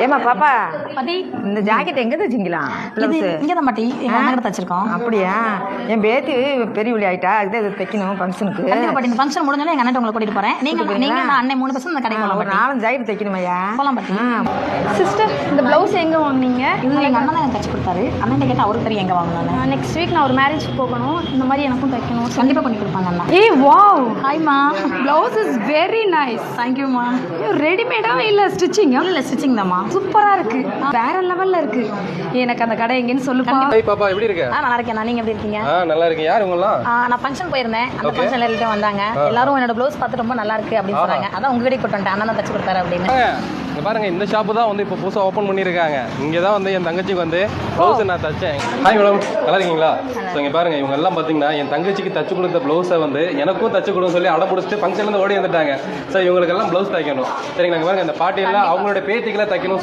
ஏமா பாப்பா பாட்டி இந்த ஜாக்கெட் எங்க தச்சிங்களா? இது இங்க தான் பாட்டி எங்க அண்ணன் கிட்ட தச்சிருக்கோம். அப்படியா? என் பேத்தி பெரிய விழி ஆயிட்டா, அதுதான் இது தைக்கணும் ஃபங்க்ஷனுக்கு. கண்டிப்பா பாட்டி, இந்த ஃபங்க்ஷன் முடிஞ்சோடனே எங்க அண்ணன் உங்களை கூட்டிட்டு போறேன். நீங்க நான் அண்ணன் 3 பசங்க இந்த கடைக்கு போலாம் ஒரு பாட்டி. 4 ஜாக்கெட் தைக்கணுமையா? போலாம் பாட்டி. சிஸ்டர், இந்த ப்ளவுஸ் எங்கே வாங்குனீங்க? இது எங்க அண்ணன் தான் எனக்கு தச்சு கொடுத்தாரு. அண்ணன் கேட்டால் அவருக்கு தெரியும் எங்க வாங்கினாலும். நெக்ஸ்ட் வீக் நான் ஒரு மேரேஜ்க்கு போகணும். இந்த மாதிரி எனக்கும் தைக்கணும். கண்டிப்பா பண்ணி கொடுப்பாங்க அண்ணா. ஏய் வாவ், ஹாய்மா. Blouse is very nice. தேங்க்யூமா. ரெடிமேடாவே இல்ல ஸ்டிச்சிங்? இல்ல ஸ்டிச்சிங் தான்மா. சூப்பரா இருக்கு, வேற லெவல்ல இருக்கு. எனக்கு அந்த கடை எங்கன்னு சொல்லுப்பா. ஹாய் பாப்பா, எப்படி இருக்க? நல்லா இருக்கேன். நீங்க எப்படி இருக்கீங்க? நல்லா இருக்கேன். யார் உங்கலாம்? நான் ஃபங்க்ஷன் போயிருந்தேன். அந்த ஃபங்க்ஷன்ல எல்லாரும் வந்தாங்க. எல்லாரும் என்னோட ப்ளவுஸ் பார்த்து ரொம்ப நல்லா இருக்கு அப்படின்னு சொன்னாங்க. அதான் உங்ககிட்ட கூட்டு வந்துட்டேன். அண்ணன் தான் தச்சு கொடுத்தாரு அப்படின்னு. இங்க பாருங்க, இந்த ஷாப்பு தான் வந்து இப்போ புதுசாக ஓப்பன் பண்ணியிருக்காங்க. இங்கே தான் வந்து என் தங்கச்சிக்கு வந்து ப்ளவுஸை நான் தச்சேன். ஹாய் மேடம், நல்லா இருக்கீங்களா? ஸோ இங்கே பாருங்க, இவங்க எல்லாம் பார்த்தீங்கன்னா என் தங்கச்சிக்கு தச்சு கொடுத்த ப்ளவுஸை வந்து எனக்கும் தச்சு கொடுன்னு சொல்லி அடம் பிடிச்சிட்டு ஃபங்க்ஷன்லேருந்து ஓடி வந்துட்டாங்க. ஸோ இவங்களுக்கெல்லாம் ப்ளவுஸ் தைக்கணும். சரிங்க, நாங்கள் பாருங்க இந்த பாட்டியெல்லாம் அவங்களோட பேத்திக்கெல்லாம் தைக்கணும்